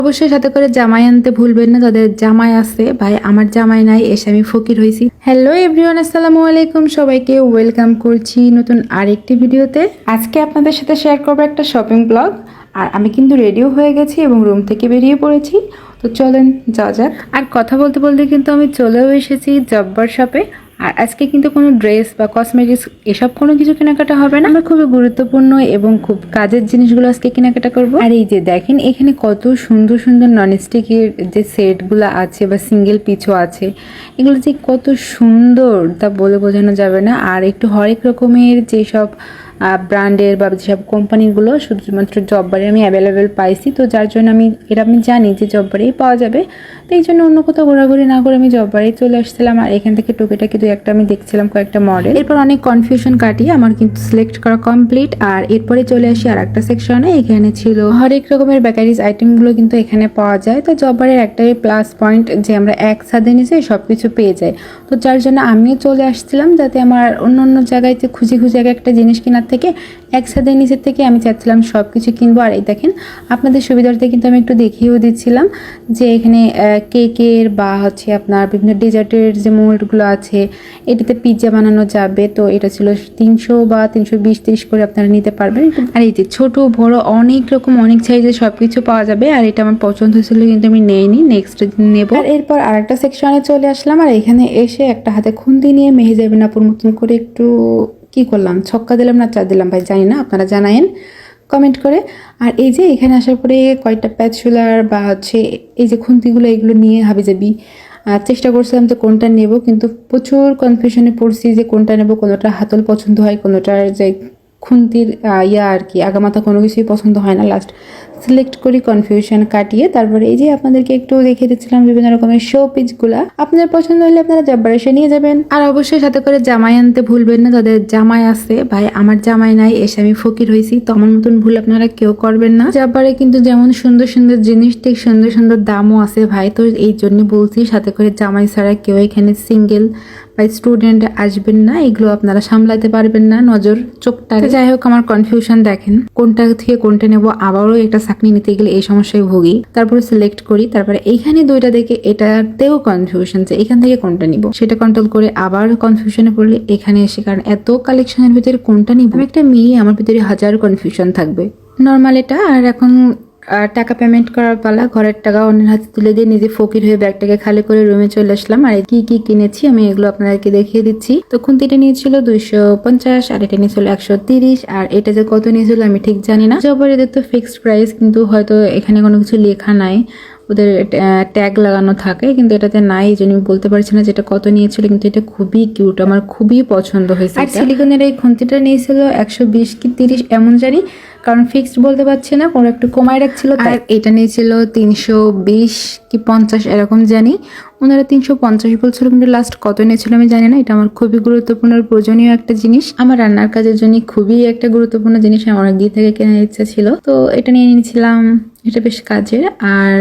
অবশ্যই সাথে করে জামাই আনতে ভুলবেন না, যাদের জামাই আছে। ভাই আমার জামাই নাই, এসে আমি ফকির হয়েছি। হ্যালো এভরিওয়ান, আসসালামু আলাইকুম, সবাইকে ওয়েলকাম করছি নতুন আরেকটি ভিডিওতে। আজকে আপনাদের সাথে শেয়ার করবো একটা শপিং ব্লগ। আর আমি কিন্তু রেডিও হয়ে গেছি এবং রুম থেকে বেরিয়ে পড়েছি। তো চলেন যাওয়া যাক। আর কথা বলতে বলতে কিন্তু আমি চলেও এসেছি জব্বার শপে। আর আজকে কিন্তু কোনো ড্রেস বা কসমেটিক্স এসব কোনো কিছু কেনাকাটা হবে না, আমরা খুবই গুরুত্বপূর্ণ এবং খুব কাজের জিনিসগুলো আজকে কেনাকাটা করব। আর এই যে দেখেন এখানে কত সুন্দর সুন্দর ননস্টিকের যে সেটগুলো আছে বা সিঙ্গেল পিচও আছে, এগুলো যে কত সুন্দর তা বলে বোঝানো যাবে না। আর একটু হরেক রকমের যেসব ব্র্যান্ডের বা যেসব কোম্পানিগুলো শুধুমাত্র জববারে আমি অ্যাভেলেবেল পাইছি, তো যার জন্য আমি জানি যে জববারেই পাওয়া যাবে। তো এই জন্য অন্য কোথাও ঘোরাঘুরি না করে আমি জববারেই চলে আসছিলাম। আর এখান থেকে টুকিটাকি দু একটা আমি দেখছিলাম কয়েকটা মডেল। এরপর অনেক কনফিউশন কাটিয়ে আমার কিন্তু সিলেক্ট করা কমপ্লিট। আর এরপরে চলে আসি আর একটা সেকশনে। এখানে ছিল হরেক রকমের বেকারিজ আইটেমগুলো কিন্তু এখানে পাওয়া যায়। তো জববারের একটাই প্লাস পয়েন্ট যে আমরা এক ছাদের নিচে সবকিছু পেয়ে যাই। তো যার জন্য আমিও চলে আসছিলাম, যাতে আমার অন্য অন্য জায়গায় খুঁজে খুঁজে একটা জিনিস কেনার থেকে এক ছাদের নিচের থেকে আমি চাচ্ছিলাম সব কিছু কিনবো। আর এই দেখেন আপনাদের সুবিধার্থে কিন্তু আমি একটু দেখিয়েও দিচ্ছিলাম যে এখানে কেকের বা হচ্ছে আপনার বিভিন্ন ডেজার্টের যে মোল্ডগুলো আছে, এটাতে পিৎজা বানানো যাবে। তো এটা ছিল 300 বা 320-30 করে আপনারা নিতে পারবেন। আর এই যে ছোট বড় অনেক রকম অনেক সাইজের সব কিছু পাওয়া যাবে। আর এটা আমার পছন্দ হয়েছিল কিন্তু আমি নেইনি, নেক্সট দিন নেবো। আর এরপর আরেকটা সেকশনে চলে আসলাম। আর এখানে এসে একটা হাতে খুন্তি নিয়ে মেহেজাবিন আপুর মতন করে একটু কি করলাম, ছক্কা দিলাম না চা দিলাম ভাই জানি না, আপনারা জানায়েন কমেন্ট করে। আর এই যে এখানে আসার পরে কয়েকটা প্যাচুলার বা হচ্ছে এই যে খুন্তিগুলো এগুলো নিয়ে হাবিজাবি চেষ্টা করছিলাম যে কোনটা নেব, কিন্তু প্রচুর কনফিউশনে পড়ছি যে কোনটা নেব। কোনোটা হাতল পছন্দ হয়, কোনোটার যে খুন্তির আর কি আগামাথা কোনো কিছুই পছন্দ হয় না। লাস্ট সিলেক্ট করি কনফিউশন কাটিয়ে। তারপরে এই যে আপনাদেরকে একটু দেখিয়ে দিচ্ছিলাম বিভিন্ন রকমের শো পিসগুলা, আপনাদের পছন্দ হলে আপনারা জব্বার এসে নিয়ে যাবেন। আর অবশ্যই সাথে করে জামাই আনতে ভুলবেন না, যাদের জামাই আছে। ভাই আমার জামাই নাই, এসে আমি ফকির হয়েছি। তো আমার মতন ভুল আপনারা কেউ করবেন না। জব্বারে কিন্তু যেমন সুন্দর সুন্দর জিনিস ঠিক সুন্দর সুন্দর দামও আছে ভাই। তো এই জন্য বলছি সাথে করে জামাই ছাড়া কেউ এখানে সিঙ্গেল বা স্টুডেন্ট আসবেন না, এগুলো আপনারা সামলাতে পারবেন না নজর চোখটা। যাই হোক আমার কনফিউশন দেখেন কোনটা থেকে কোনটা নেব। আবারও একটা চাকনি নিতে গেলে এই সমস্যায় ভুগি, তারপরে সিলেক্ট করি। তারপরে এইখানে দুইটা দেখে এটাতেও কনফিউশন যে এখান থেকে কোনটা নিব, সেটা কন্ট্রোল করে আবার কনফিউশনে পড়লে এখানে এসে, কারণ এত কালেকশনের ভিতরে কোনটা নিব। আমি একটা মেয়ে, আমার ভিতরে হাজার কনফিউশন থাকবে। নর্মাল এটা। আর এখন টাকা পেমেন্ট করার পালা, ঘরের টাকা অন্যের হাতে তুলে দিয়ে নিজে ফকির হয়ে ব্যাগটাকে খালি করে রুমে চলে আসলাম। আর কি কি কিনেছি আমি এগুলো আপনাদেরকে দেখিয়ে দিচ্ছি। তো খুন্তিটা নিয়েছিল 250, আর এটা নিয়েছিল 130, আর এটা যে কত নিয়েছিল আমি ঠিক জানি না। জব্বার এদের তো ফিক্সড প্রাইস, কিন্তু হয়তো এখানে কোনো কিছু লেখা নাই, ওদের ট্যাগ লাগানো থাকে, কিন্তু এটাতে নাই। এই জন্য আমি বলতে পারছি না যেটা কত নিয়েছিল, কিন্তু এটা খুবই কিউট, আমার খুবই পছন্দ হয়েছে। আর সিলিকনের এই খুন্তিটা নিয়েছিল 120 কি 30 এমন জানি, কারণ ফিক্সড বলতে পারছি না, কোনো একটু কমায় রাখছিল। আর এটা নিয়েছিল 320 কি 50 এরকম জানি। ওনারা 350 বলছিল, কিন্তু লাস্ট কত নিয়েছিল আমি জানি না। এটা আমার খুবই গুরুত্বপূর্ণ প্রয়োজনীয় একটা জিনিস, আমার রান্নার কাজের জন্য খুবই একটা গুরুত্বপূর্ণ জিনিস, আমার অনেক দিন থেকে কেনার ইচ্ছা ছিল। তো এটা নিয়ে নিয়েছিলাম, এটা বেশ কাজের। আর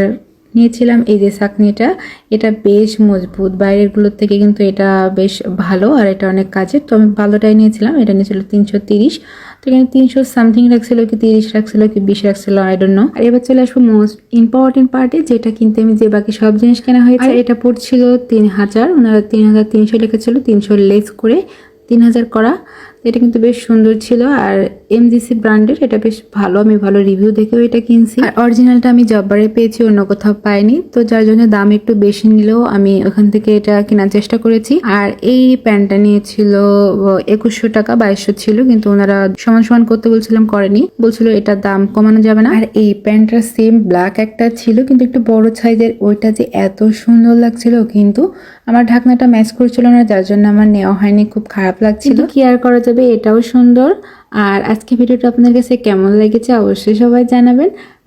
নিয়েছিলাম এই যে চাকনিটা, এটা বেশ মজবুত, বাইরের গুলোর থেকে কিন্তু এটা বেশ ভালো। আর এটা অনেক কাজের, তো আমি ভালোটাই নিয়েছিলাম। এটা নিয়েছিল 330। তো এখানে 300 সামথিং রাখছিল কি 30 রাখছিল কি 20 রাখছিল, আই ডোন্ট নো। আর এবার চলে আসবো মোস্ট ইম্পর্টেন্ট পার্টে, যেটা কিনতে আমি যে বাকি সব জিনিস কেনা হয়েছে। এটা পড়ছিল 3000, ওনারা 3300 লিখেছিল, 300 লেস করে 3000 করা। এটা কিন্তু বেশ সুন্দর ছিল। আর এমজিসি ব্র্যান্ডের, এটা বেশ ভালো, আমি ভালো রিভিউ দেখেও এটা কিনছি। আর অরিজিনালটা আমি জব্বারে পেয়েছি, অন্য কোথাও পাইনি। তো যার জন্য দাম একটু বেশি নিলেও আমি ওখান থেকে এটা কেনার চেষ্টা করেছি। আর এই প্যান্টটা নিয়েছিল 2100 টাকা, 2200 ছিল, কিন্তু ওনারা সমান সমান করতে বলছিলাম, করেনি, বলছিল এটা দাম কমানো যাবে না। আর এই প্যান্টটা সেম ব্ল্যাক একটা ছিল, কিন্তু একটু বড় সাইজের, ওইটা যে এত সুন্দর লাগছিল, কিন্তু আমার ঢাকনাটা ম্যাচ করছিল না, যার জন্য আমার নেওয়া হয়নি, খুব খারাপ লাগছিল। কি আর করা যাবে, এটাও সুন্দর। আর আজকে ভিডিওটা আপনার কাছে কেমন লেগেছে অবশ্যই সবাই জানাবেন।